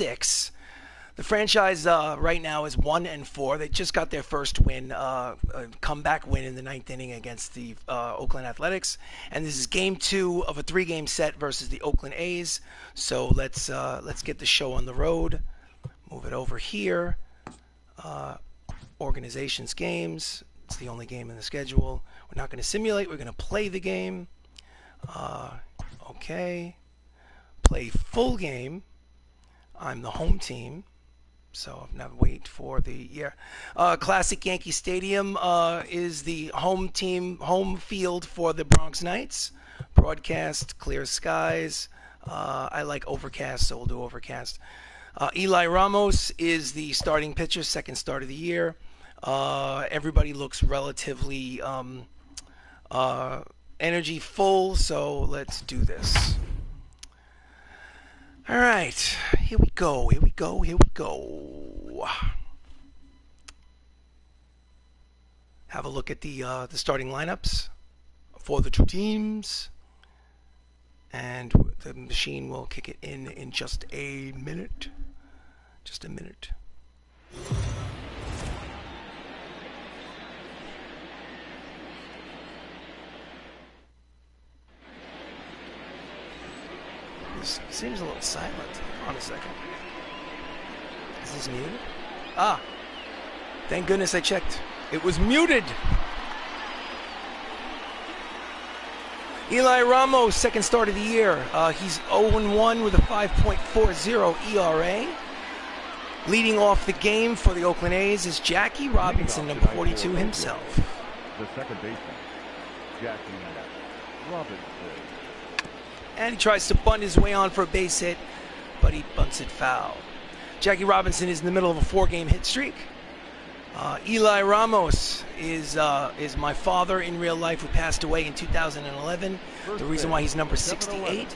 6. The franchise right now is 1-4. They just got their first win, a comeback win in the 9th inning against the Oakland Athletics. And this is game 2 of a 3-game set versus the Oakland A's. So let's get the show on the road. Move it over here. Organizations games. It's the only game in the schedule. We're not going to simulate. We're going to play the game. Okay. Play full game. I'm the home team. So I'm not wait for the Classic Yankee Stadium is the home field for the Bronx Knights. Broadcast, clear skies. I like overcast, so we'll do overcast. Eli Ramos is the starting pitcher, second start of the year. Everybody looks relatively energy full, so let's do this. All right, here we go. Have a look at the starting lineups for the two teams, and the machine will kick it in just a minute. Just a minute. This seems a little silent. Hold on a second. Is this muted? Ah, thank goodness I checked. It was muted. Eli Ramos, second start of the year. He's 0-1 with a 5.40 ERA. Leading off the game for the Oakland A's is Jackie Robinson, number 42 himself. The second baseman, Jackie Robinson. And he tries to bunt his way on for a base hit, but he bunts it foul. Jackie Robinson is in the middle of a 4-game hit streak. Eli Ramos is my father in real life, who passed away in 2011. The reason why he's number 68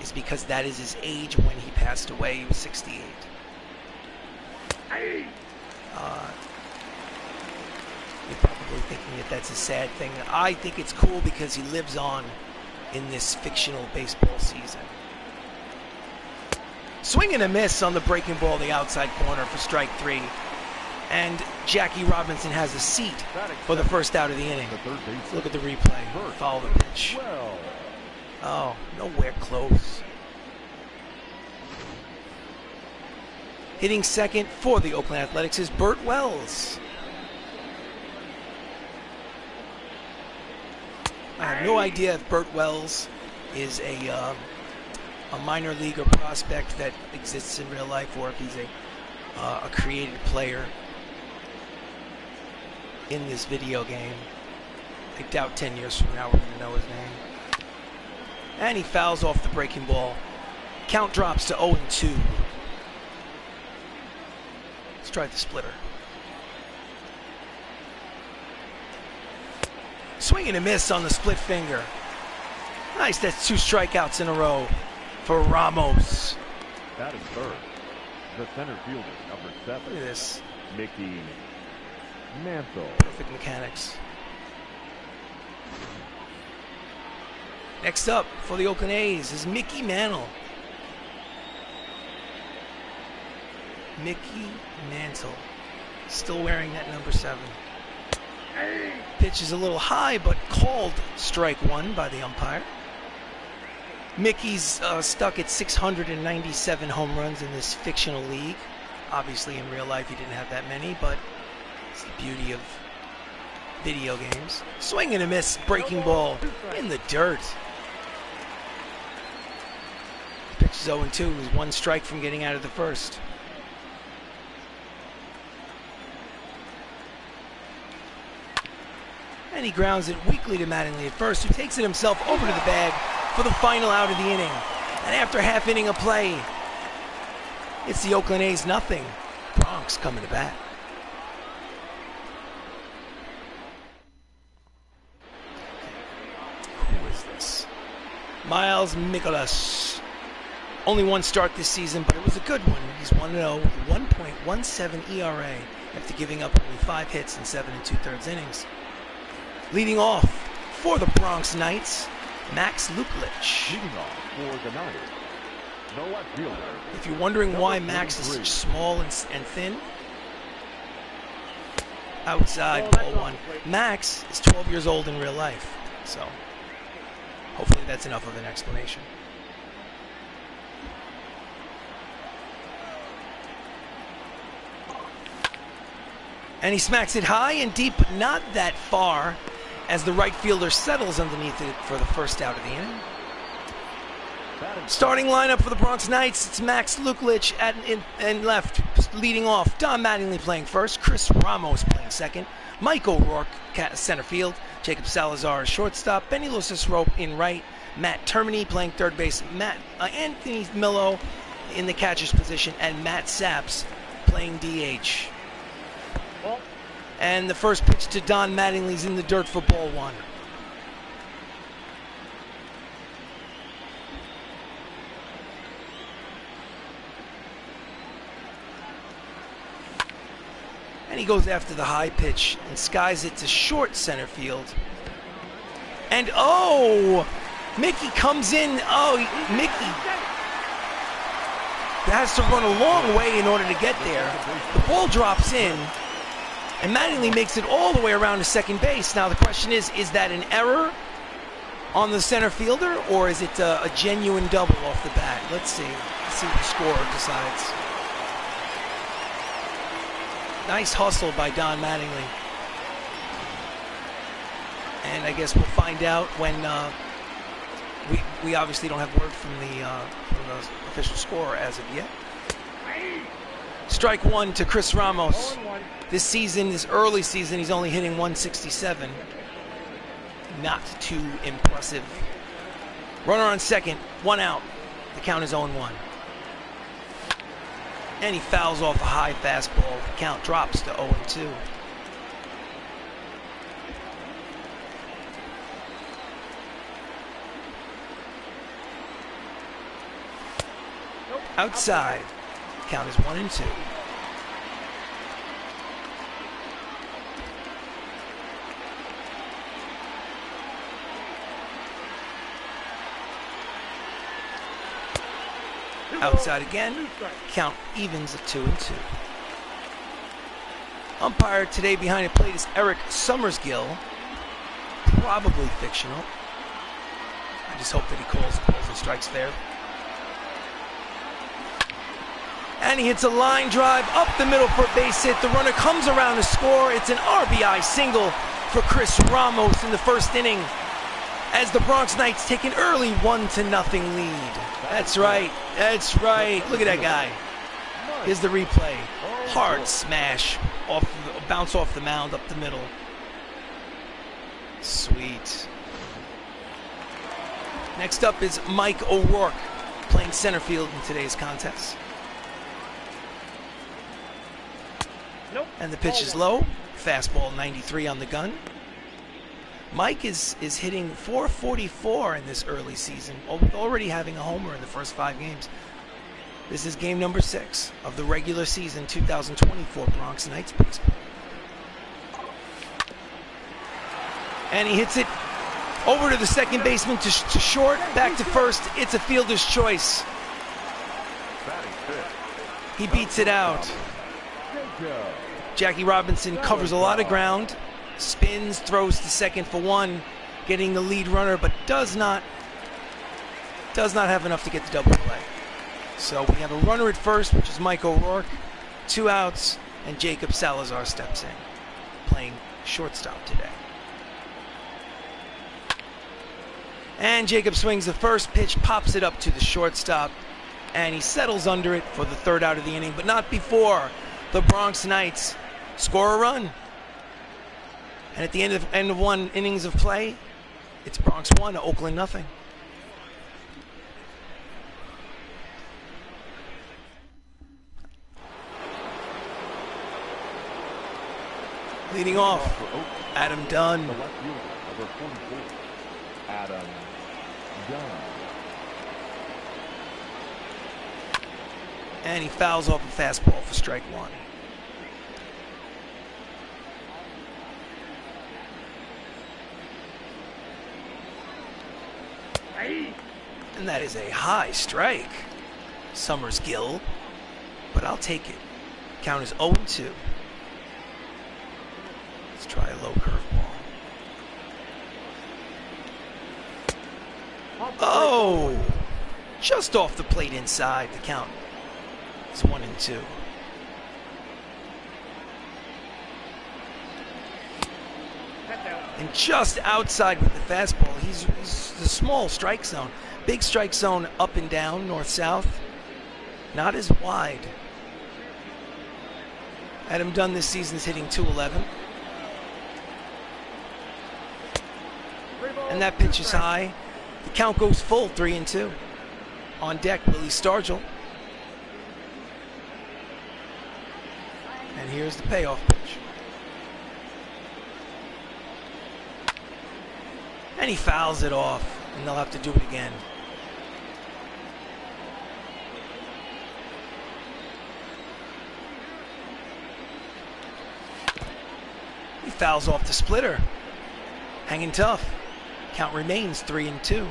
is because that is his age when he passed away. He was 68. You're probably thinking that that's a sad thing. I think it's cool because he lives on in this fictional baseball season. Swing and a miss on the breaking ball, the outside corner for strike 3. And Jackie Robinson has a seat for the first out of the inning. Let's look at the replay. Follow the pitch. Oh, nowhere close. Hitting second for the Oakland Athletics is Burt Wells. I have no idea if Burt Wells is a minor leaguer prospect that exists in real life, or if he's a created player in this video game. I doubt 10 years from now we're going to know his name. And he fouls off the breaking ball. Count drops to 0-2. Let's try the splitter. Swing and a miss on the split finger. Nice, that's 2 strikeouts in a row for Ramos. That is third. The center fielder, number 7. Look at this. Mickey Mantle. Perfect mechanics. Next up for the Oakland A's is Mickey Mantle. Mickey Mantle. Still wearing that number 7. Pitch is a little high, but called strike 1 by the umpire. Mickey's stuck at 697 home runs in this fictional league. Obviously, in real life, he didn't have that many, but it's the beauty of video games. Swing and a miss, breaking ball in the dirt. Pitch is 0-2. He's 1 strike from getting out of the first. And he grounds it weakly to Mattingly at first, who takes it himself over to the bag for the final out of the inning. And after half inning of play, it's the Oakland A's nothing. Bronx coming to bat. Who is this? Miles Mikolas. Only 1 start this season, but it was a good one. He's 1-0 with 1.17 ERA after giving up only 5 hits in 7 2/3 innings. Leading off for the Bronx Knights, Max Luklich. Leading off for the Knights, The left fielder. If you're wondering why Max is 43. such small and thin, outside, ball one. Max is 12 years old in real life, so hopefully that's enough of an explanation. And he smacks it high and deep, but not that far, as the right fielder settles underneath it for the first out of the inning. Starting lineup for the Bronx Knights, it's Max Luklich in left, leading off. Don Mattingly playing first, Chris Ramos playing second, Mike O'Rourke center field, Jacob Salazar shortstop, Benny Losisro in right, Matt Termini playing third base, Anthony Millo in the catcher's position, and Matt Saps playing DH. And the first pitch to Don Mattingly's in the dirt for ball one. And he goes after the high pitch and skies it to short center field. And oh, Mickey comes in. Oh, Mickey has to run a long way in order to get there. The ball drops in, and Mattingly makes it all the way around to second base. Now the question is that an error on the center fielder, or is it a genuine double off the bat? Let's see. Let's see what the scorer decides. Nice hustle by Don Mattingly. And I guess we'll find out when we obviously don't have word from the official scorer as of yet. Strike one to Chris Ramos. This season, this early season, he's only hitting 167. Not too impressive. Runner on second, one out. The count is 0-1. And he fouls off a high fastball. The count drops to 0-2. Outside. Count is 1-2. Outside again. Count evens at 2-2. Umpire today behind the plate is Eric Summersgill. Probably fictional. I just hope that he calls and strikes there. And he hits a line drive up the middle for a base hit. The runner comes around to score. It's an RBI single for Chris Ramos in the first inning, as the Bronx Knights take an early 1-0 lead. That's right. That's right. Look at that guy. Here's the replay. Hard smash, bounce off the mound up the middle. Sweet. Next up is Mike O'Rourke playing center field in today's contest. And the pitch is low. Fastball 93 on the gun. Mike is hitting .444 in this early season, already having a homer in the first 5 games. This is game number 6 of the regular season 2024 Bronx Knights baseball. And he hits it over to the second baseman to short, back to first. It's a fielder's choice. He beats it out. Jackie Robinson covers a lot of ground, spins, throws to second for 1, getting the lead runner, but does not have enough to get the double play. So we have a runner at first, which is Mike O'Rourke, 2 outs, and Jacob Salazar steps in, playing shortstop today. And Jacob swings the first pitch, pops it up to the shortstop, and he settles under it for the 3rd out of the inning, but not before the Bronx Knights score a run. And at the end of 1 innings of play, it's Bronx 1, Oakland nothing. Leading off, Adam Dunn. The left fielder, number 44, Adam Dunn. And he fouls off a fastball for strike 1. And that is a high strike. Summer's Gill, but I'll take it. Count is 0-2. Let's try a low curveball. Oh! Just off the plate inside. The count is 1-2. And just outside with the fastball. He's the small strike zone. Big strike zone up and down, north-south. Not as wide. Adam Dunn this season is hitting .211. And that pitch is high. The count goes full, 3-2. On deck, Willie Stargell. And here's the payoff pitch. And he fouls it off, and they'll have to do it again. He fouls off the splitter. Hanging tough. Count remains 3-2.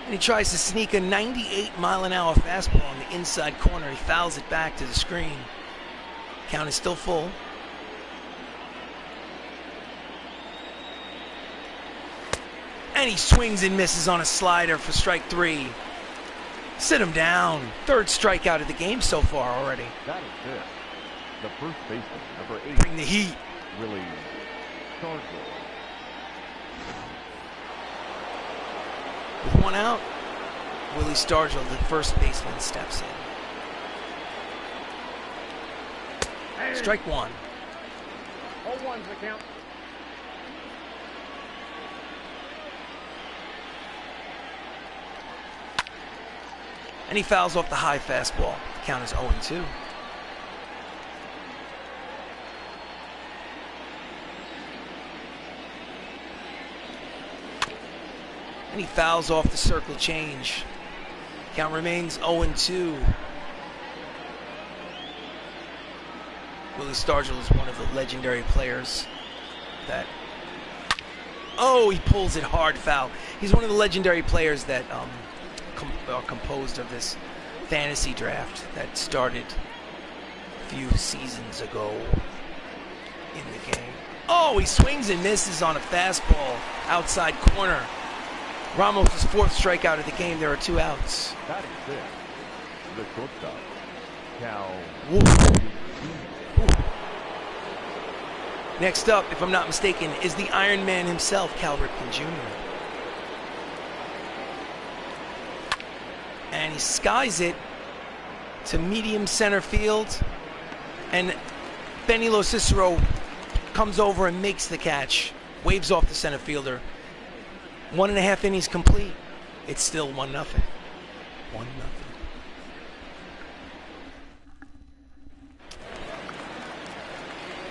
And he tries to sneak a 98-mile-an-hour fastball on the inside corner. He fouls it back to the screen. Count is still full. And he swings and misses on a slider for strike 3. Sit him down. Third strikeout of the game so far already. That is it. The first baseman, number 8. Bring the heat. Willie Stargell. With one out, Willie Stargell, the first baseman, steps in. Strike 1. 0-1's the count. And he fouls off the high fastball. The count is 0-2. And he fouls off the circle change. Count remains 0-2. Willie Stargell is one of the legendary players that... Oh, he pulls it hard, foul. He's one of the legendary players that are composed of this fantasy draft that started a few seasons ago in the game. Oh, he swings and misses on a fastball outside corner. Ramos' fourth strikeout of the game. There are 2 outs. That is it. The shortstop, Cal. Next up, if I'm not mistaken, is the Iron Man himself, Cal Ripken Jr. And he skies it to medium center field. And Benny Locicero comes over and makes the catch. Waves off the center fielder. 1.5 innings complete. It's still 1-0. 1-0.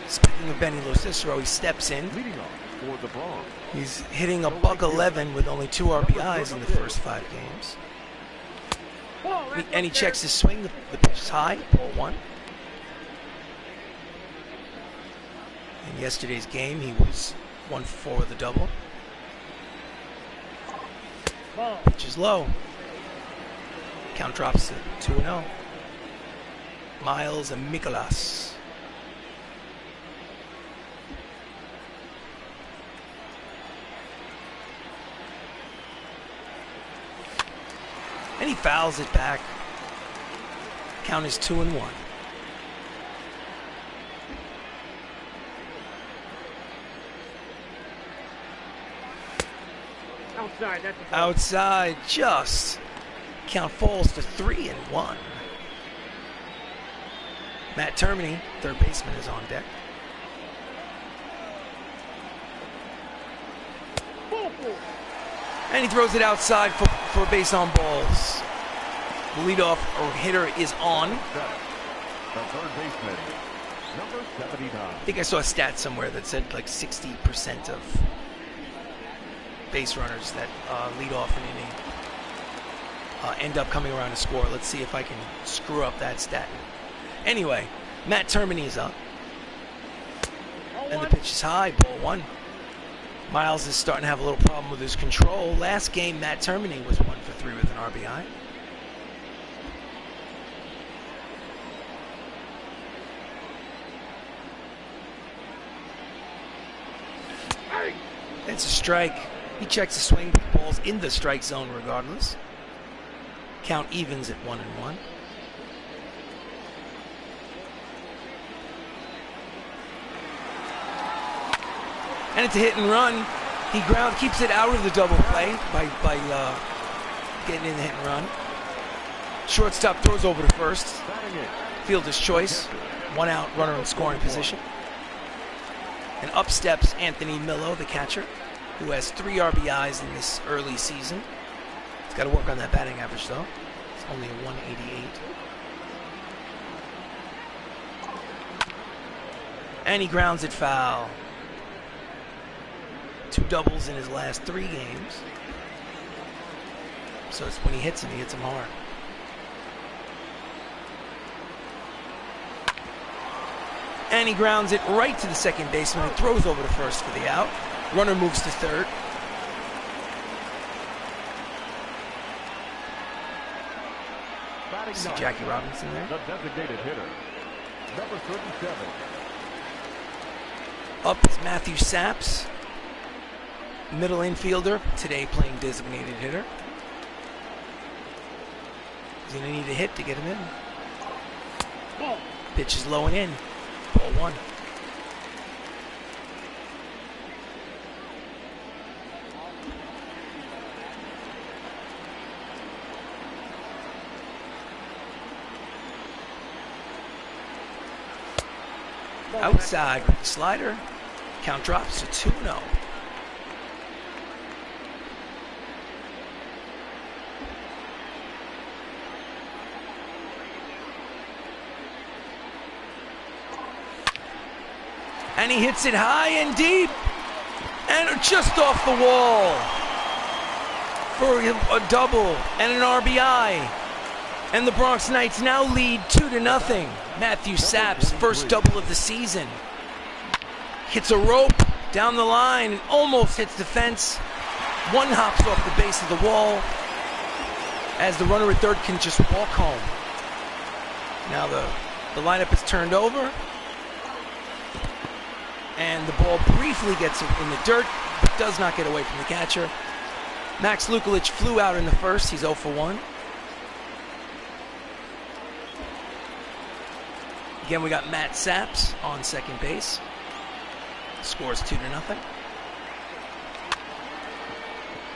Speaking of Benny Locicero, he steps in. Leading off for the Bronx. He's hitting a .111 with only 2 RBIs in the first 5 games. And he checks his swing. The pitch is high. Ball 1. In yesterday's game, he was 1-for with a double. Pitch is low. Count drops to 2-0. Miles and Mikolas. And he fouls it back. Count is 2-1. Outside, that's a Outside, just. Count falls to 3-1. Matt Termini, third baseman, is on deck. And he throws it outside for base on balls. The leadoff or hitter is on. The third baseman, number 79. I think I saw a stat somewhere that said like 60% of base runners that lead off an inning end up coming around to score. Let's see if I can screw up that stat. Anyway, Matt Termini is up. And the pitch is high, ball 1. Miles is starting to have a little problem with his control. Last game, Matt Termini was 1 for 3 with an RBI. It's a strike. He checks the swing, but the ball's in the strike zone regardless. Count evens at 1-1. And it's a hit and run. He keeps it out of the double play by getting in the hit and run. Shortstop throws over to first. Fielder's choice. 1 out, runner in scoring position. And up steps Anthony Millo, the catcher, who has 3 RBIs in this early season. He's got to work on that batting average, though. It's only a 188. And he grounds it foul. 2 doubles in his last 3 games. So it's when he hits him hard. And he grounds it right to the second baseman and throws over to first for the out. Runner moves to third. See Jackie Robinson there. The designated hitter, number 37. Up is Matthew Saps, middle infielder, today playing designated hitter. He's going to need a hit to get him in. Pitch is low and in. Ball 1. Outside with the slider. Count drops to 2-0. And he hits it high and deep. And just off the wall. For a double and an RBI. And the Bronx Knights now lead 2-0. Matthew Saps, first double of the season. Hits a rope down the line and almost hits the fence. 1 hops off the base of the wall as the runner at third can just walk home. Now the lineup is turned over. And the ball briefly gets in the dirt, but does not get away from the catcher. Max Lukulich flew out in the first. He's 0 for 1. Again, we got Matt Saps on second base. Scores 2-0.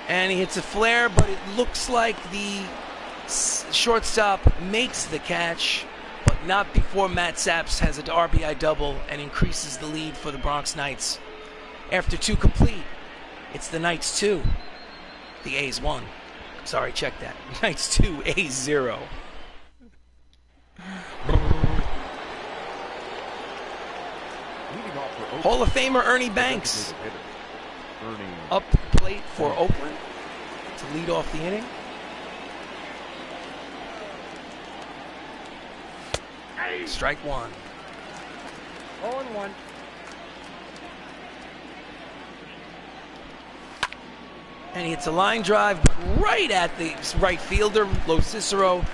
And he hits a flare, but it looks like the shortstop makes the catch, but not before Matt Saps has an RBI double and increases the lead for the Bronx Knights. After 2 complete, it's the Knights 2, the A's 1. Sorry, check that. Knights 2, A's 0. Hall of Famer Ernie Banks up the plate for Oakland to lead off the inning. Strike 1. 0-1. And he hits a line drive, but right at the right fielder, Lo Cicero,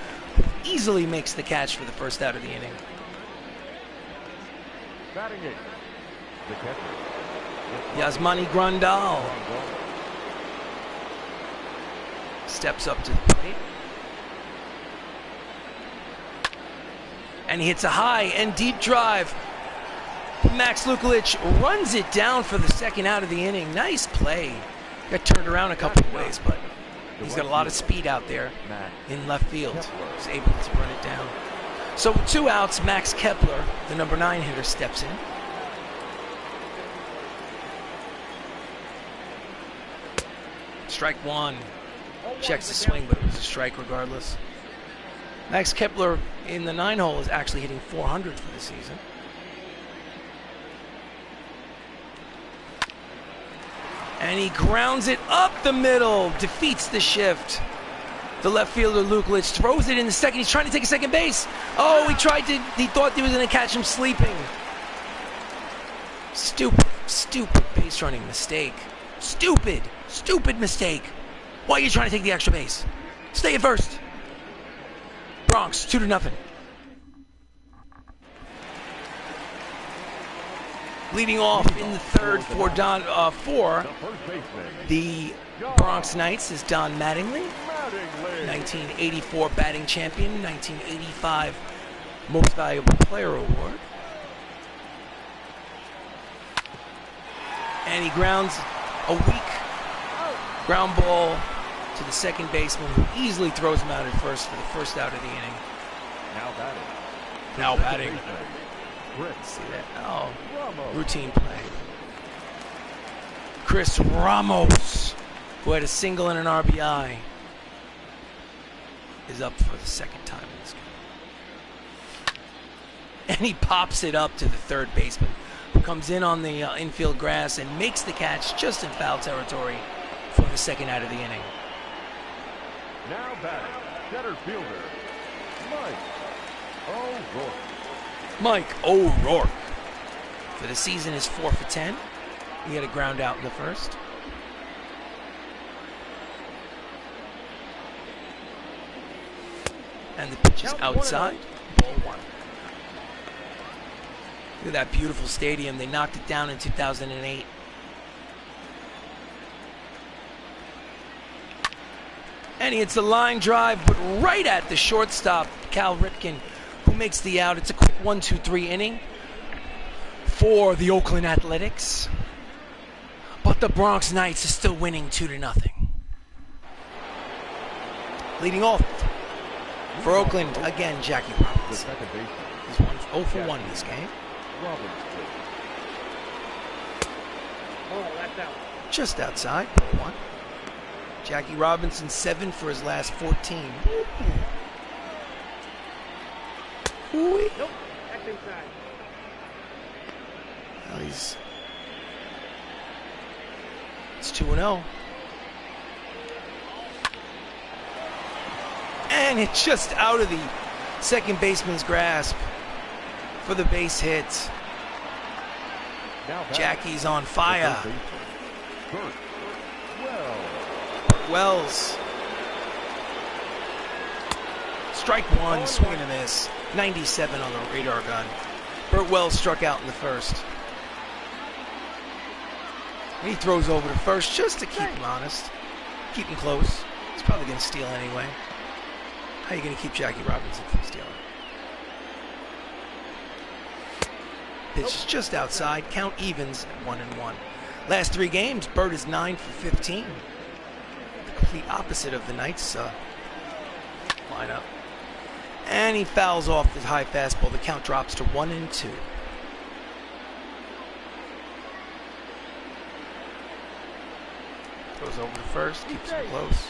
easily makes the catch for the first out of the inning. Batting it. The catcher. Yasmani Grandal steps up to the plate. And he hits a high and deep drive. Max Lukulich runs it down for the second out of the inning. Nice play. Got turned around a couple of ways, but he's got a lot of speed out there in left field. He's able to run it down. So with 2 outs, Max Kepler, the number 9 hitter, steps in. Strike 1. Checks the swing, but it was a strike regardless. Max Kepler in the 9 hole is actually hitting 400 for the season. And he grounds it up the middle, defeats the shift. The left fielder, Lukulich, throws it in the second. He's trying to take a second base. Oh, he thought he was going to catch him sleeping. Stupid base running mistake. Stupid, stupid mistake. Why are you trying to take the extra base? Stay at first. Bronx, 2-0. Leading off in the third for the Bronx Knights is Don Mattingly, 1984 batting champion, 1985 Most Valuable Player Award. And he grounds a weak ground ball to the second baseman, who easily throws him out at first for the first out of the inning. Now batting. See that? Oh, routine play. Chris Ramos, who had a single and an RBI, is up for the second time in this game. And he pops it up to the third baseman, who comes in on the infield grass and makes the catch just in foul territory for the second out of the inning. Now batting, center fielder, Mike O'Rourke. For the season is 4 for 10. He had a ground out in the first. And the pitch is outside. Ball 1. Look at that beautiful stadium. They knocked it down in 2008. And he hits a line drive, but right at the shortstop, Cal Ripken, who makes the out. It's a quick 1-2-3 inning for the Oakland Athletics. But the Bronx Knights is still winning 2-0. Leading off for Oakland, again, Jackie Robbins. He's 0 for 1 in this game. Just outside, ball 1. Jackie Robinson 7 for his last 14. Nope, that's inside. Well, it's 2-0. And it's just out of the second baseman's grasp for the base hit. Jackie's on fire. Wells. Strike 1, swing and a miss. 97 on the radar gun. Burt Wells struck out in the first. And he throws over to first just to keep him honest. Keep him close. He's probably going to steal anyway. How are you going to keep Jackie Robinson from stealing? Pitch is just outside. Count evens at 1-1. Last 3 games, Burt is 9 for 15. The complete opposite of the Knights lineup. And he fouls off the high fastball. The count drops to 1-2. Goes over to first, keeps him close.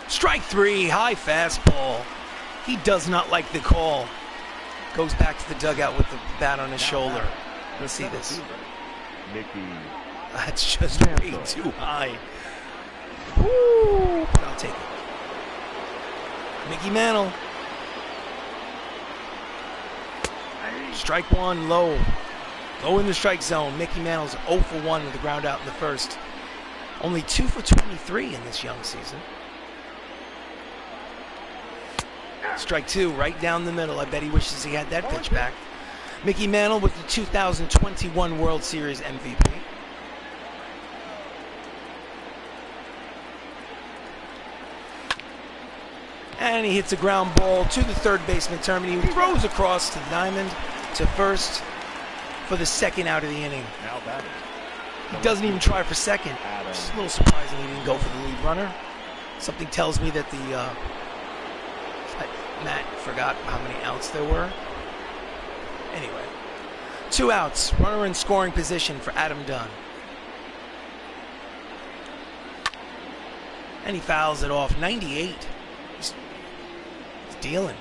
Strike 3, high fastball. He does not like the call. Goes back to the dugout with the bat on his shoulder. Let's see this. That's just way too high. Woo! I'll take it. Mickey Mantle. Strike 1, low. Low in the strike zone. Mickey Mantle's 0 for 1 with the ground out in the first. Only 2 for 23 in this young season. Strike 2, right down the middle. I bet he wishes he had that pitch back. Mickey Mantle with the 2021 World Series MVP. And he hits a ground ball to the third baseman, Termini, who throws across to the diamond to first for the second out of the inning. He doesn't even try for second. It's a little surprising he didn't go for the lead runner. Something tells me that Matt forgot how many outs there were. Anyway, 2 outs. Runner in scoring position for Adam Dunn. And he fouls it off. 98. He's dealing.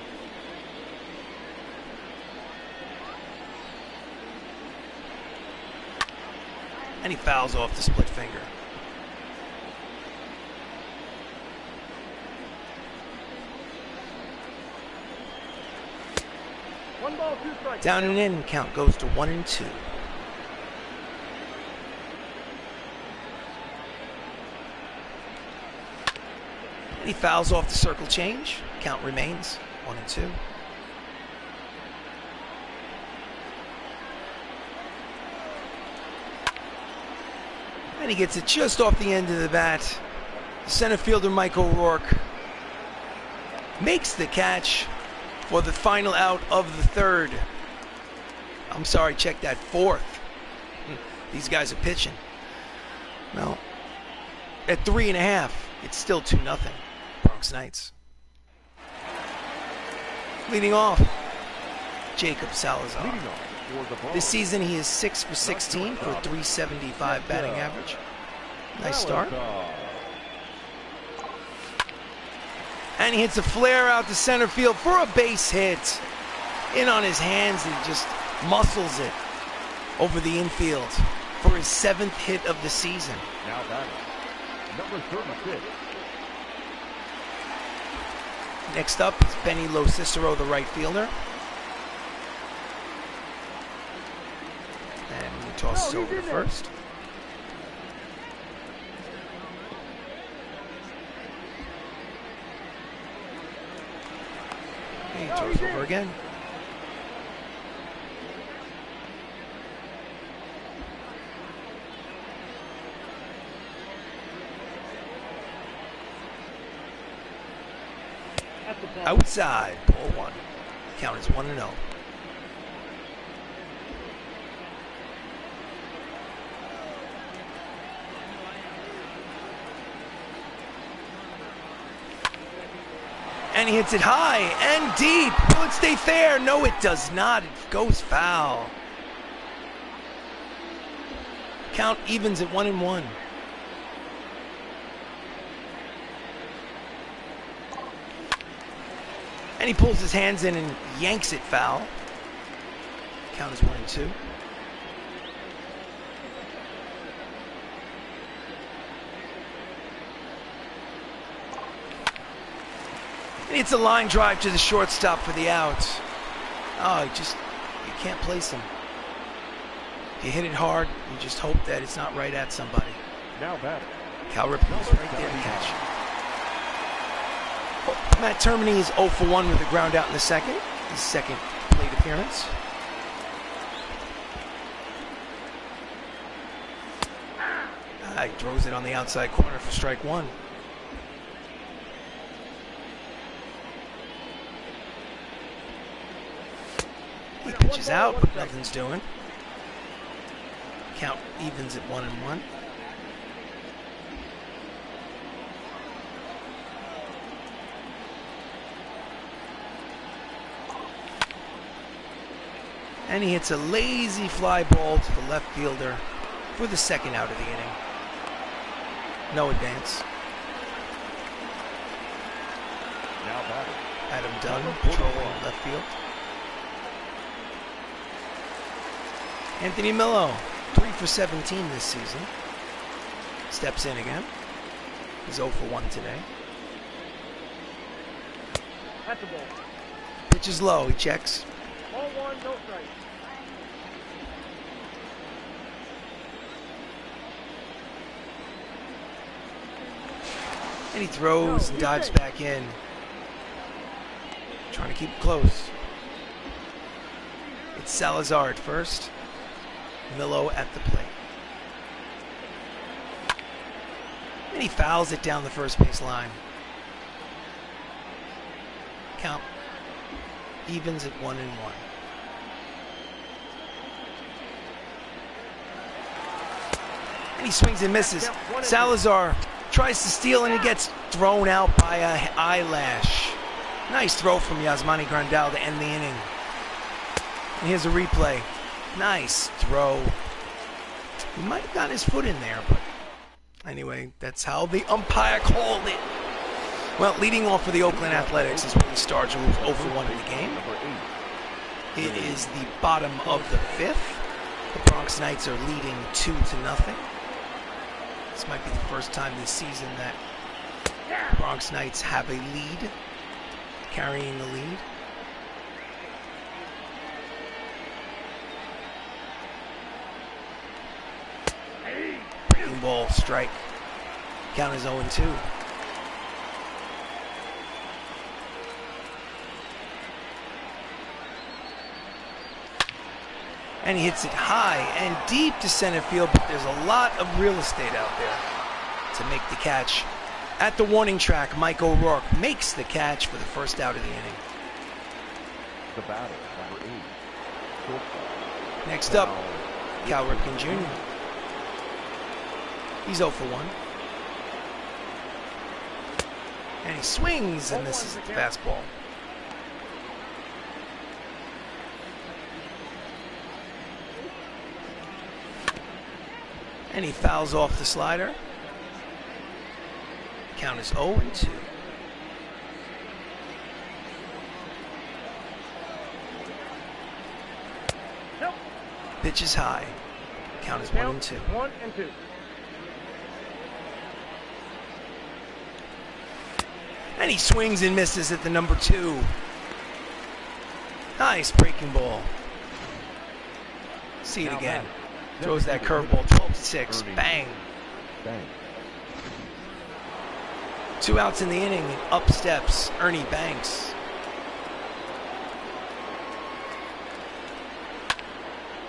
And he fouls off the split finger. Down and in, count goes to 1-2. And he fouls off the circle change. Count remains 1-2. And he gets it just off the end of the bat. The center fielder, Mike O'Rourke, makes the catch for the final out of the third. I'm sorry, check that, fourth. These guys are pitching. Well, at 3.5, it's still 2-0. Bronx Knights. Leading off, Jacob Salazar. This season he is 6 for 16 for 375 batting average. Nice start. And he hits a flare out to center field for a base hit. In on his hands and just muscles it over the infield for his 7th hit of the season. Now batting, number 36. Next up is Benny Lo Cicero, the right fielder. And he tosses over to first. He throws over again. Outside, ball 1. Count is 1-0. And he hits it high and deep. Will it stay fair? No, it does not. It goes foul. Count evens at 1-1. And he pulls his hands in and yanks it foul. Count is 1-2. And it's a line drive to the shortstop for the out. Oh, you can't place him. If you hit it hard, you just hope that it's not right at somebody. Now batting, Cal Ripken is right there to catch. Matt Termini is 0 for 1 with a ground out in the second. His second plate appearance. He throws it on the outside corner for strike 1. He pitches out, but nothing's doing. Count evens at 1-1. And he hits a lazy fly ball to the left fielder for the second out of the inning. No advance. now batting, Adam Dunn patrolling left field. Anthony Millo, 3 for 17 this season. Steps in again. He's 0 for 1 today. At the ball. Pitch is low, he checks. Ball 1, no strike. And he throws and dives back in. Trying to keep it close. It's Salazar at first. Millo at the plate. And he fouls it down the first base line. Count evens at 1-1. And he swings and misses. Salazar tries to steal and he gets thrown out by a eyelash. Nice throw from Yasmani Grandal to end the inning. And here's a replay. Nice throw. He might have gotten his foot in there, but anyway, that's how the umpire called it. Well, leading off for the Oakland Athletics is Willie Stargell, who's 0 for 1 in the game. It is the bottom of the 5th. The Bronx Knights are leading 2-0. This might be the first time this season that the Bronx Knights have a lead, carrying the lead. ball, strike. Count is 0-2. And he hits it high and deep to center field, but there's a lot of real estate out there to make the catch. At the warning track, Mike O'Rourke makes the catch for the first out of the inning. The batter, number 8. Shortstop. Next up, Cal Ripken Jr. He's 0 for 1. And he swings and misses the fastball. And he fouls off the slider. Count is 0-2. Nope. Pitch is high. Count is 1-2. 1-2. And he swings and misses at the number 2. Nice breaking ball. See it again. Throws that curveball, 12-6. Bang. Bang. 2 outs in the inning, and up steps Ernie Banks.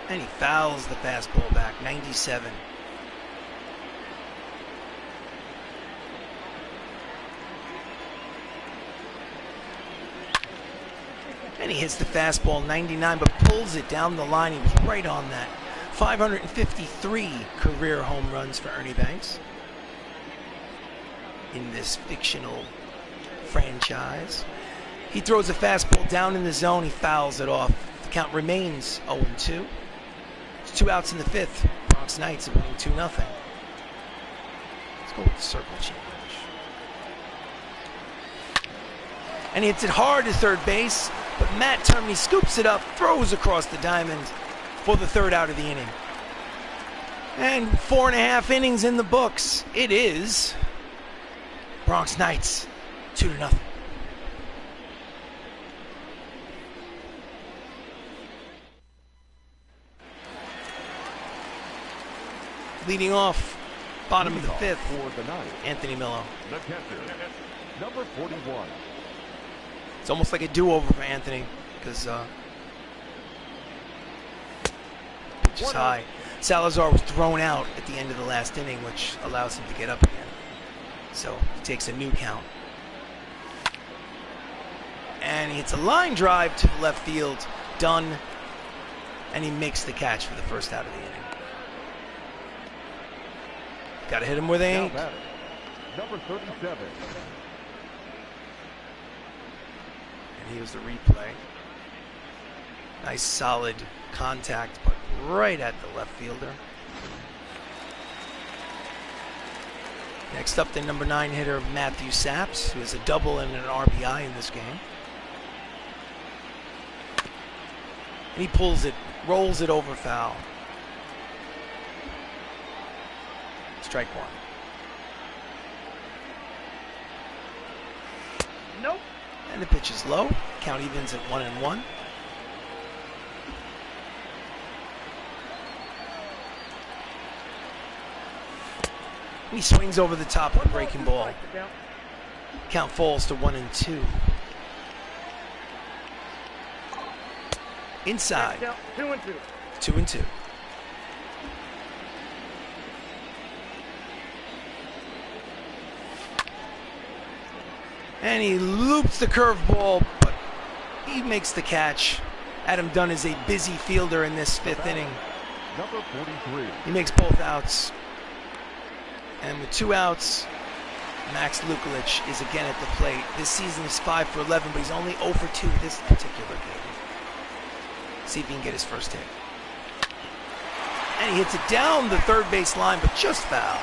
And he fouls the fastball back, 97. And he hits the fastball, 99, but pulls it down the line. He was right on that. 553 career home runs for Ernie Banks in this fictional franchise. He throws a fastball down in the zone. He fouls it off. The count remains 0-2. It's 2 outs in the 5th. Bronx Knights are winning 2-0. Let's go with the circle change. And he hits it hard to third base, but Matt Termey scoops it up, throws across the diamond for the 3rd out of the inning. And 4.5 innings in the books. It is Bronx Knights 2-0. Leading off, bottom of the 5th, For the Knights, Anthony Millo. the catcher, number 41. It's almost like a do-over for Anthony because pitch is high. Salazar was thrown out at the end of the last inning, which allows him to get up again. So he takes a new count. And he hits a line drive to the left field, done, and he makes the catch for the 1st out of the inning. Got to hit him where they Now ain't. batter, number 37. And here's the replay. Nice solid contact, but right at the left fielder. Next up, the number 9 hitter, Matthew Saps, who has a double and an RBI in this game. And he pulls it, rolls it over foul. Strike 1. Nope. And the pitch is low. Count evens at 1-1. He swings over the top of the breaking ball. Count falls to 1-2. Inside. 2-2. 2-2. And he loops the curveball, but he makes the catch. Adam Dunn is a busy fielder in this 5th inning. Number 43. He makes both outs. And with 2 outs, Max Lukulich is again at the plate. This season is 5 for 11, but he's only 0 for 2 this particular game. See if he can get his first hit. And he hits it down the third base line, but just foul.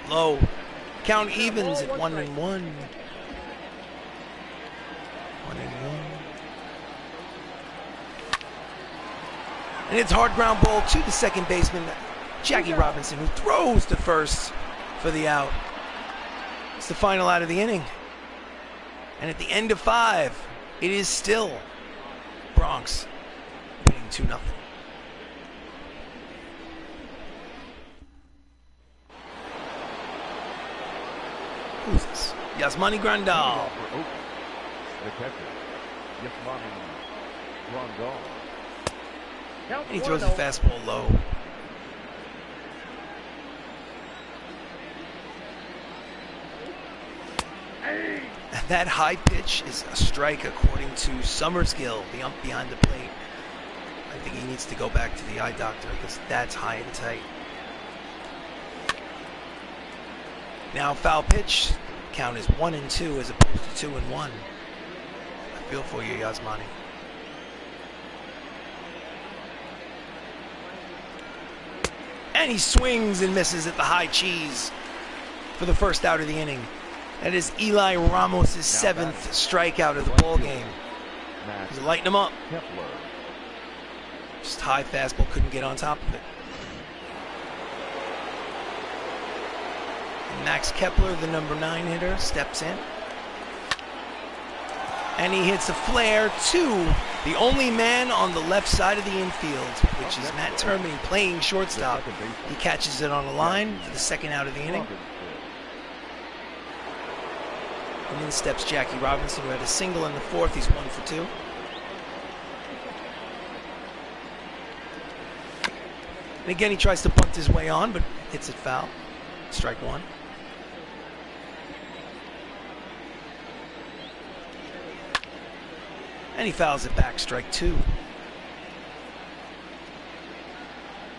Low. Count evens at 1-1. 1-1. And it's hard ground ball to the second baseman, Jackie Robinson, who throws to first for the out. It's the final out of the inning. And at the end of 5, It is still Bronx winning 2-0. Who's this? Yasmani Grandal. The catcher, Yasmani Grandal. Count And he throws a 1-0. fastball low. That high pitch is a strike according to Summersgill, the ump behind the plate. I think he needs to go back to the eye doctor because that's high and tight. Now foul pitch. Count is 1-2 as opposed to 2-1. I feel for you, Yasmani. And he swings and misses at the high cheese for the first out of the inning. That is Eli Ramos' 7th strikeout of the ball game. He's lighting him up. Kepler. Just high fastball, couldn't get on top of it. And Max Kepler, the number 9 hitter, steps in. And he hits a flare to the only man on the left side of the infield, which is Matt Termini playing shortstop. He catches it on the line for the second out of the inning. And in steps Jackie Robinson, who had a single in the 4th. He's 1 for 2. And again, he tries to bunt his way on, but hits it foul. Strike 1. And he fouls it back, strike 2.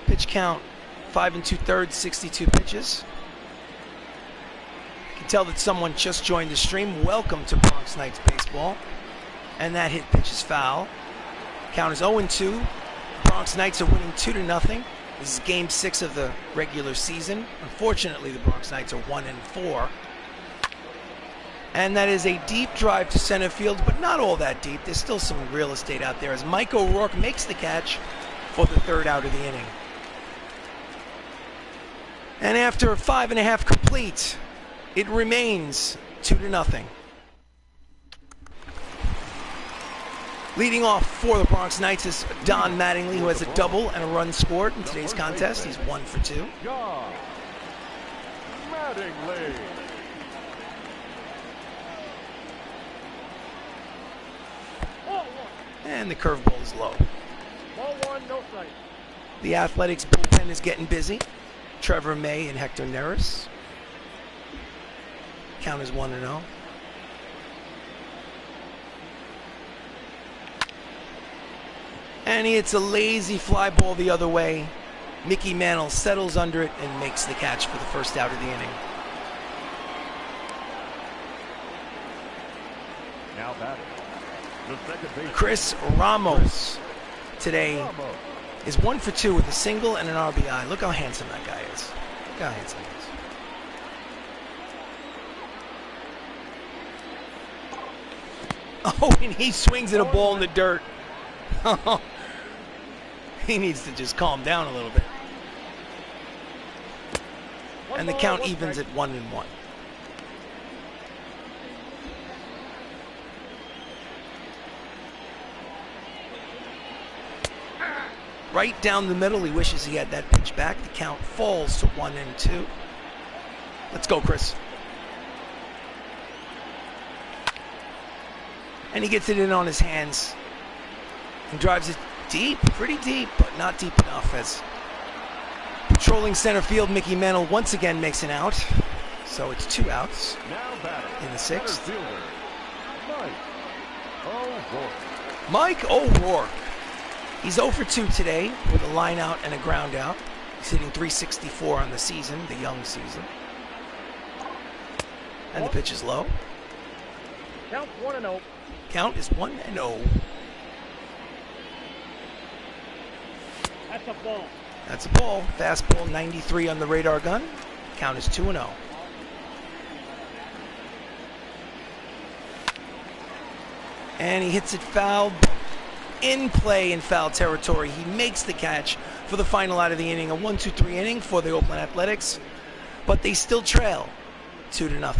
Pitch count, 5 2/3, 62 pitches. You can tell that someone just joined the stream. Welcome to Bronx Knights Baseball. And that hit pitch is foul. Count is 0-2. Bronx Knights are winning 2-0. This is game 6 of the regular season. Unfortunately, the Bronx Knights are 1-4. And that is a deep drive to center field, but not all that deep. There's still some real estate out there as Mike O'Rourke makes the catch for the 3rd out of the inning. And after 5.5 complete, it remains 2-0. Leading off for the Bronx Knights is Don Mattingly, who has a double and a run scored in today's contest. He's 1 for 2. John Mattingly. And the curveball is low. Ball 1, no strike. The Athletics bullpen is getting busy. Trevor May and Hector Neris. Count is 1-0. And it's a lazy fly ball the other way. Mickey Mantle settles under it and makes the catch for the first out of the inning. Now batting. The second base. Chris Ramos today is 1 for 2 with a single and an RBI. Look how handsome that guy is. Look how handsome he is. Oh, and he swings at a ball in the dirt. He needs to just calm down a little bit. And the count evens at 1-1. Right down the middle, he wishes he had that pitch back. The count falls to 1-2. Let's go, Chris. And he gets it in on his hands and drives it deep, pretty deep, but not deep enough. As patrolling center field, Mickey Mantle once again makes an out. So it's 2 outs Now batting. in the 6th. Center fielder, Mike O'Rourke. Mike O'Rourke. He's 0 for 2 today with a line out and a ground out. He's hitting .364 on the season, the young season. And the pitch is low. Count 1-0. Count is 1-0. That's a ball. That's a ball. Fastball 93 on the radar gun. Count is 2-0. And he hits it foul. In play in foul territory. He makes the catch for the final out of the inning. A 1-2-3 inning for the Oakland Athletics. But they still trail 2-0.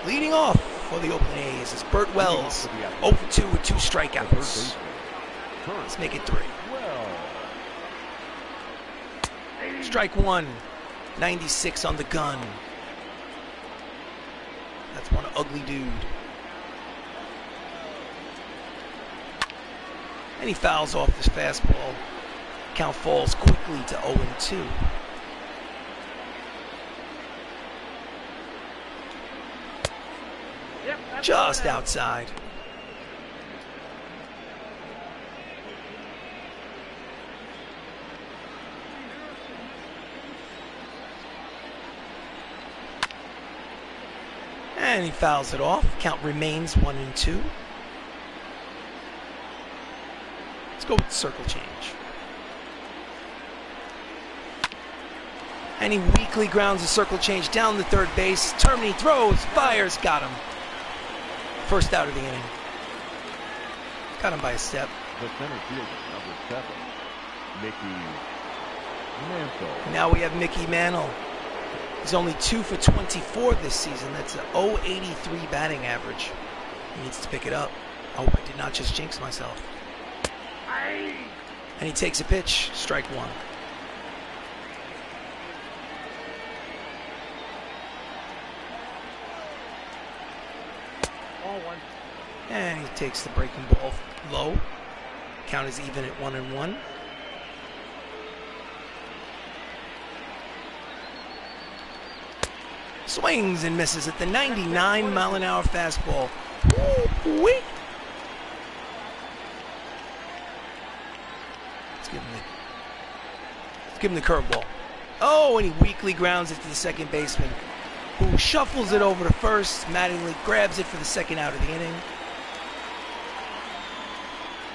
Leading off for the Oakland A's is Burt Wells, 0 for 2 with 2 strikeouts. Let's make it 3. Strike 1, 96 on the gun. That's one ugly dude. And he fouls off this fastball. Count falls quickly to 0-2. Just outside. And he fouls it off. Count remains 1-2. Let's go with circle change. And he weakly grounds a circle change down the third base. Termini throws, fires, got him. First out of the inning. Got him by a step. The center fielder, number 7, Mickey Mantle. Now we have Mickey Mantle. He's only 2 for 24 this season. That's an .083 batting average. He needs to pick it up. I hope I did not just jinx myself. And he takes a pitch. Strike 1. And he takes the breaking ball low. Count is even at 1-1. Swings and misses at the 99-mile-an-hour fastball. Woo-wee. Let's give him the curveball. Oh, and he weakly grounds it to the second baseman, who shuffles it over to first. Mattingly grabs it for the second out of the inning.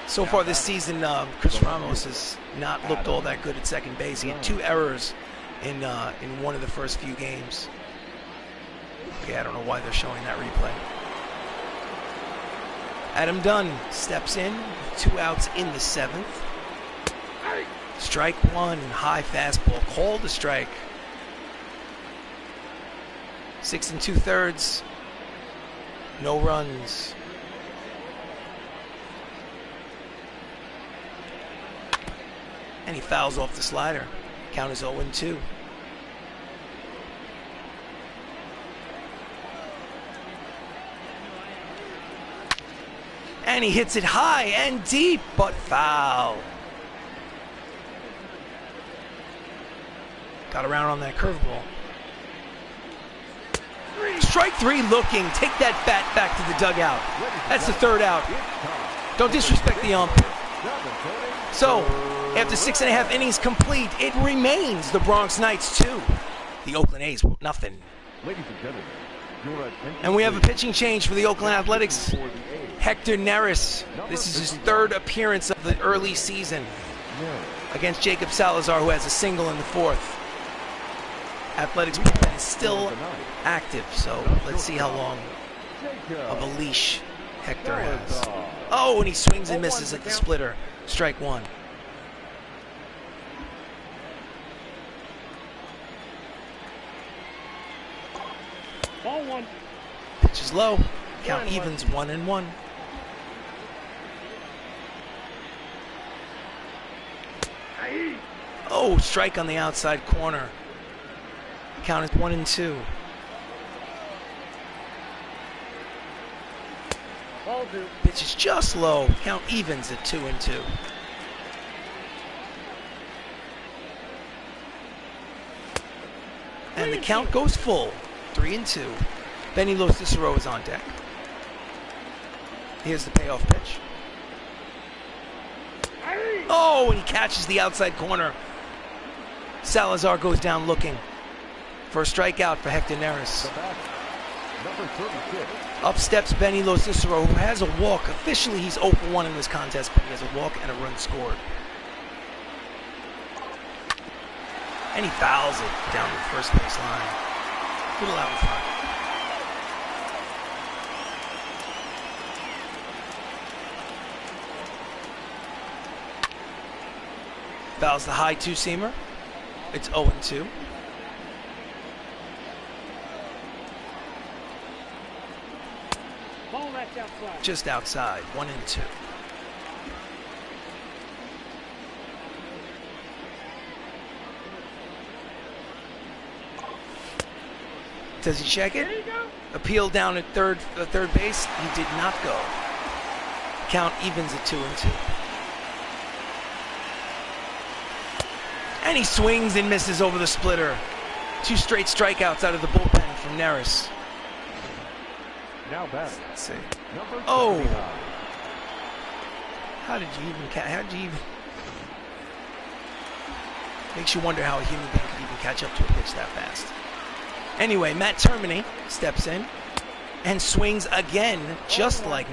So far this season, Chris Ramos has not looked all that good at second base. He had 2 errors in one of the first few games. Okay, I don't know why they're showing that replay. Adam Dunn steps in, 2 outs in the 7th. Strike 1, high fastball, called a strike. 6 2/3, no runs. And he fouls off the slider. Count is 0-2. And he hits it high and deep, but foul. Got around on that curveball. Strike 3 looking. Take that bat back to the dugout. That's the 3rd out. Don't disrespect the ump. So, after 6.5 innings complete, it remains the Bronx Knights 2. The Oakland A's, nothing. Ladies and gentlemen, your attention. And we have a pitching change for the Oakland Athletics. Hector Neris. This is his 3rd appearance of the early season against Jacob Salazar, who has a single in the 4th. Athletics bullpen is still active, so let's see how long of a leash Hector has. Oh, and he swings and misses at the splitter. Strike 1. Ball 1. Pitch is low. Count evens 1-1. Oh, strike on the outside corner. Count is 1-2. Ball 2. Pitch is just low. Count evens at 2-2. And the count goes full. 3-2. Benny Los Cicero is on deck. Here's the payoff pitch. Oh, and he catches the outside corner. Salazar goes down looking for a strikeout for Hector Neris. Number 36. Up steps Benny Los Cicero, who has a walk. Officially, he's 0 for 1 in this contest, but he has a walk and a run scored. And he fouls it down the first base line. Little out in front. Fouls the high 2-seamer. It's 0-2. Just outside, 1-2. Does he check it? Appeal down at third base. He did not go. Count evens at 2-2. And he swings and misses over the splitter. 2 straight strikeouts out of the bullpen from Neris. Now back. Let's see. Number Oh! 79. How did you even... Makes you wonder how a human being could even catch up to a pitch that fast. Anyway, Matt Termini steps in and swings again, just like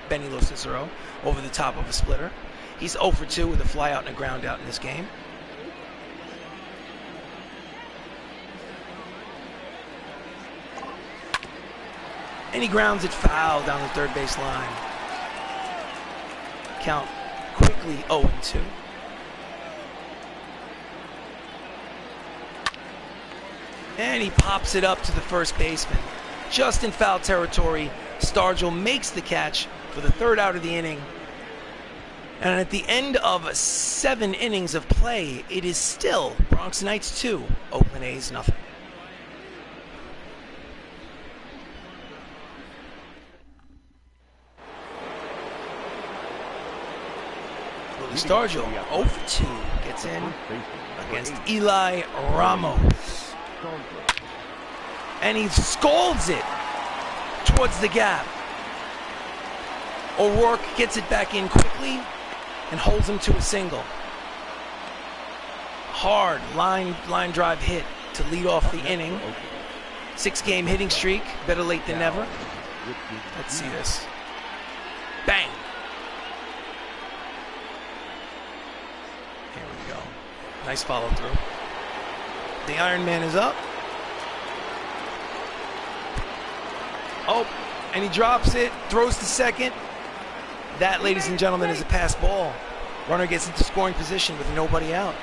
Benny Lo Cicero, over the top of a splitter. He's 0 for 2 with a fly out and a ground out in this game. And he grounds it foul down the third base line. Count quickly 0-2. And he pops it up to the first baseman. Just in foul territory, Stargell makes the catch for the 3rd out of the inning. And at the end of 7 innings of play, it is still Bronx Knights 2, Oakland A's nothing. Stargell 0 for 2 gets in against Eli Ramos. And he scolds it towards the gap. O'Rourke gets it back in quickly and holds him to a single. Hard line drive hit to lead off the inning. 6-game hitting streak, better late than never. Let's see this. Bang. Here we go. Nice follow through. The Iron Man is up. Oh, and he drops it, throws to second. That, ladies and gentlemen, is a pass ball. Runner gets into scoring position with nobody out.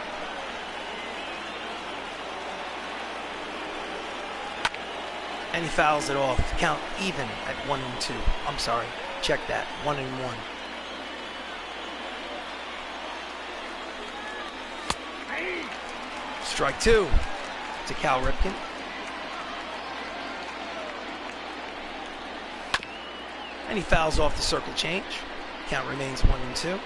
And he fouls it off. Count even at 1-2. I'm sorry, check that. 1-1. Strike 2 to Cal Ripken. And he fouls off the circle change. Count remains 1-2.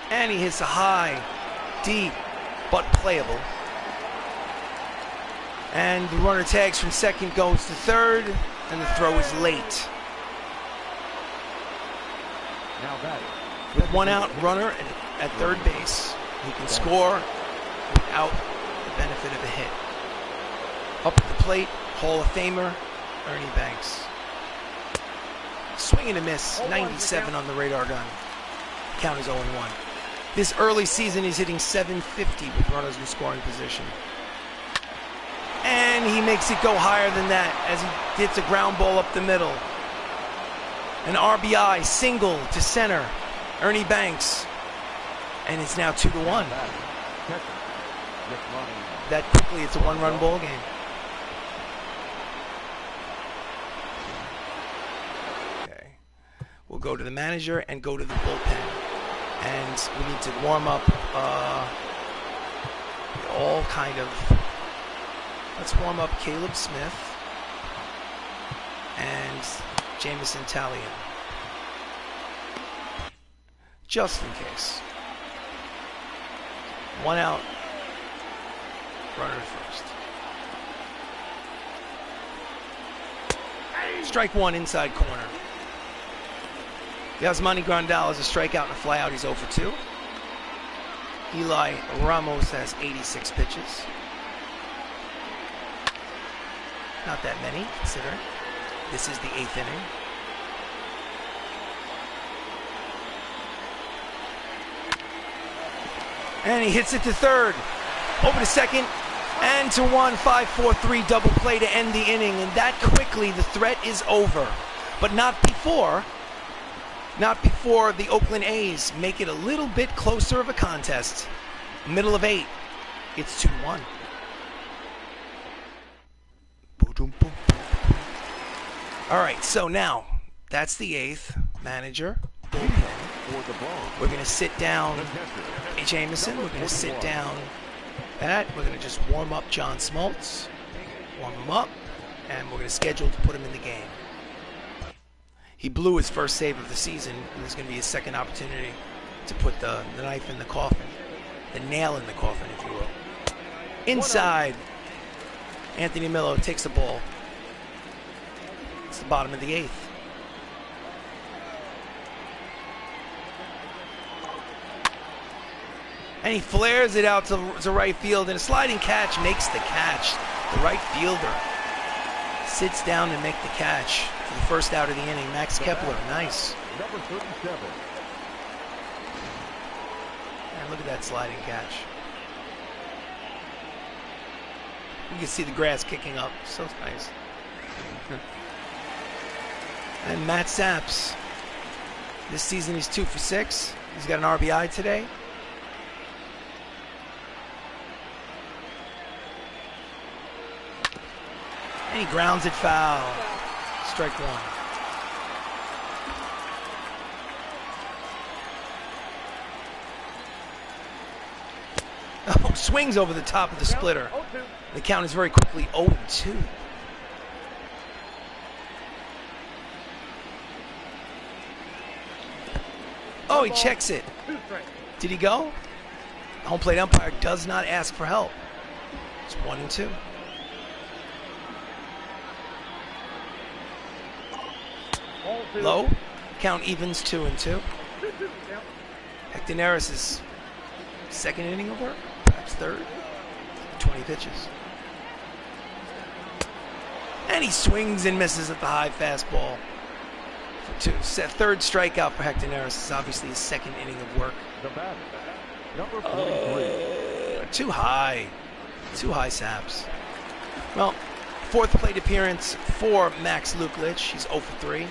And he hits a high, deep, but playable. And the runner tags from second, goes to third, and the throw is late. Now back. With 1 out runner at third base, he can score without the benefit of a hit. Up at the plate, Hall of Famer, Ernie Banks. Swing and a miss, 97 on the radar gun. Count is 0-1. This early season, he's hitting .750 with runners in scoring position. And he makes it go higher than that as he hits a ground ball up the middle. An RBI single to center, Ernie Banks. And it's now 2-1. That quickly, it's a 1-run ball game. We'll go to the manager and go to the bullpen. And we need to warm up all kind of... Let's warm up Caleb Smith and Jamison Talion. Just in case. 1 out. Runner first. Strike 1 inside corner. Yasmani Grandal has a strikeout and a flyout. He's 0 for 2. Eli Ramos has 86 pitches. Not that many, considering this is the 8th inning. And he hits it to third. Over to second. And to 1, 5-4-3 double play to end the inning. And that quickly, the threat is over. But not before. Not before the Oakland A's make it a little bit closer of a contest. Middle of 8. It's 2-1. All right, so now that's the 8th. Manager, bullpen. For the Bronx, We're going to sit down the catcher, H. Jamison. We're going to sit 41. down Pat. We're going to just warm up John Smoltz. Warm him up. And we're going to schedule to put him in the game. He blew his first save of the season. There's going to be his second opportunity to put the knife in the coffin. The nail in the coffin, if you will. Inside. Anthony Miller takes the ball. It's the bottom of the 8th. And he flares it out to right field, and a sliding catch makes the catch. The right fielder sits down to make the catch for the first out of the inning. Max Kepler, nice. Number 37. And look at that sliding catch. You can see the grass kicking up. So nice. And Matt Saps. This season he's 2 for 6. He's got an RBI today. And he grounds it foul. Strike 1. Oh, swings over the top of the splitter. The count is very quickly 0-2. Oh, he checks it. Did he go? Home plate umpire does not ask for help. It's 1-2. Low. Count evens 2-2. Hector Neris' second inning of work, perhaps third. 20 pitches. And he swings and misses at the high fastball. For 2. Third strikeout for Hector Neris. Is obviously his second inning of work. The batter, number 43. Too high. Too high, Saps. Well, 4th plate appearance for Max Luklich. He's 0 for 3.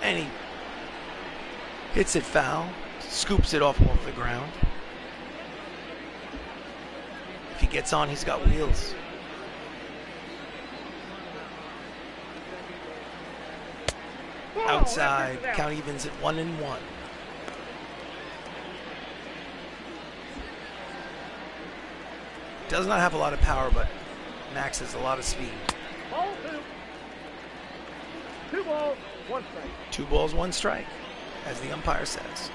And he hits it foul. Scoops it off the ground. If he gets on, he's got wheels. Outside, count evens at 1-1. Does not have a lot of power, but Max has a lot of speed. Ball 2. 2 balls, 1 strike. 2 balls, 1 strike, as the umpire says.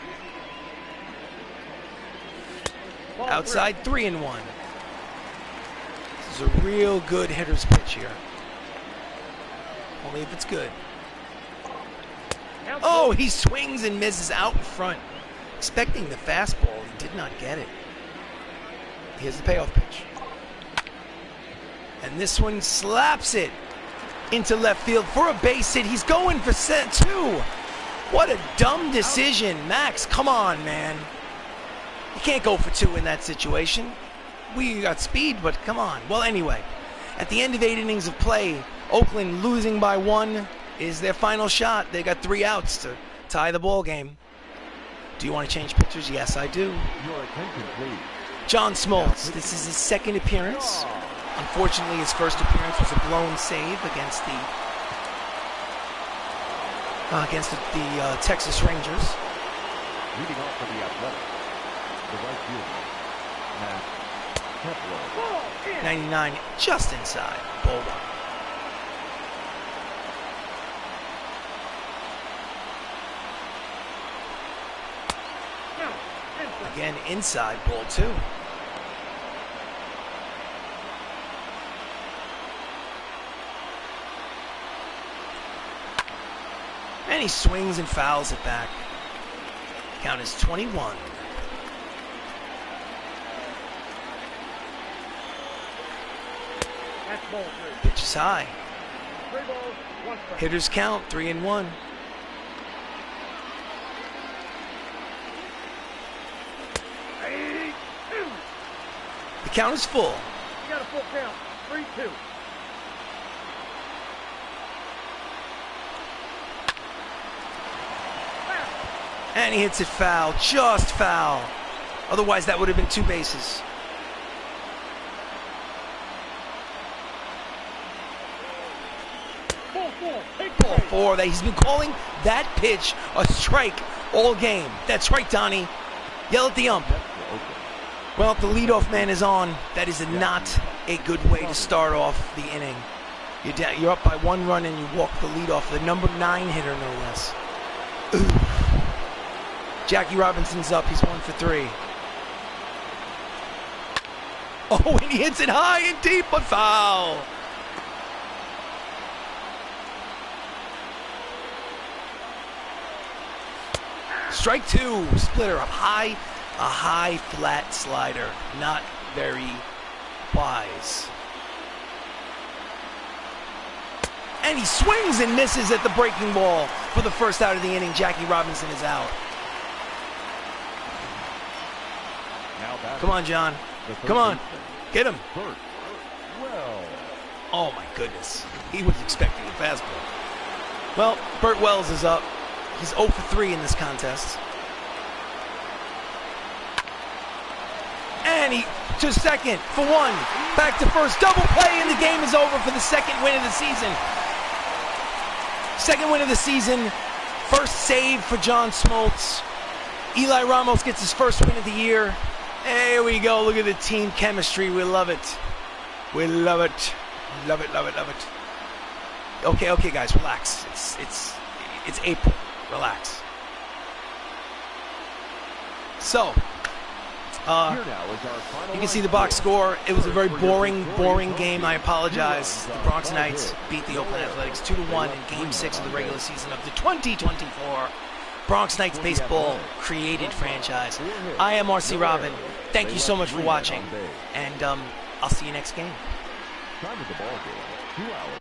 Ball Outside, 3-1. This is a real good hitter's pitch here. Only if it's good. Oh, he swings and misses out in front. Expecting the fastball, he did not get it. Here's the payoff pitch. And this one slaps it into left field for a base hit. He's going for set 2. What a dumb decision. Max, come on, man. You can't go for 2 in that situation. We got speed, but come on. Well, anyway, at the end of 8 innings of play, Oakland losing by 1 is their final shot. They got 3 outs to tie the ball game. Do you want to change pitchers? Yes, I do. Your attention, please. John Smoltz. This is his second appearance. Unfortunately, his first appearance was a blown save against the Texas Rangers. Leading off for the Athletics, the right fielder, Matt Kepler. 99, just inside. Ball 1. Again, inside, ball 2. And he swings and fouls it back. Count is 21. That's ball 3. Pitch is high. 3 balls, 1 strike. Hitters count 3-1. The count is full. You got a full count. 3-2. And he hits it foul, just foul. Otherwise, that would have been 2 bases. 4. Take Ball 3. 4. That he's been calling that pitch a strike all game. That's right, Donnie. Yell at the ump. Well, if the leadoff man is on, that is not a good way to start off the inning. You're up by 1 run and you walk the leadoff, the number 9 hitter, no less. Ooh. Jackie Robinson's up. He's 1 for 3. Oh, and he hits it high and deep, but foul. Strike 2. Splitter up high. A high flat slider. Not very wise. And he swings and misses at the breaking ball for the first out of the inning. Jackie Robinson is out. Come on, John. Come on. Get him. Oh, my goodness. He was expecting a fastball. Well, Burt Wells is up. He's 0 for 3 in this contest. And he to second for 1. Back to first. Double play, and the game is over for the second win of the season. Second win of the season. First save for John Smoltz. Eli Ramos gets his first win of the year. There we go. Look at the team chemistry. We love it. We love it. Love it, love it, love it. Okay, guys, relax. It's April. Relax. So, you can see the box score. It was a very boring game. I apologize. The Bronx Knights beat the Oakland Athletics 2-1 in Game 6 of the regular season of the 2024 Bronx Knights baseball created franchise. I am RC Robbin. Thank you so much for watching, and I'll see you next game. Time of the ball game, 2 hours.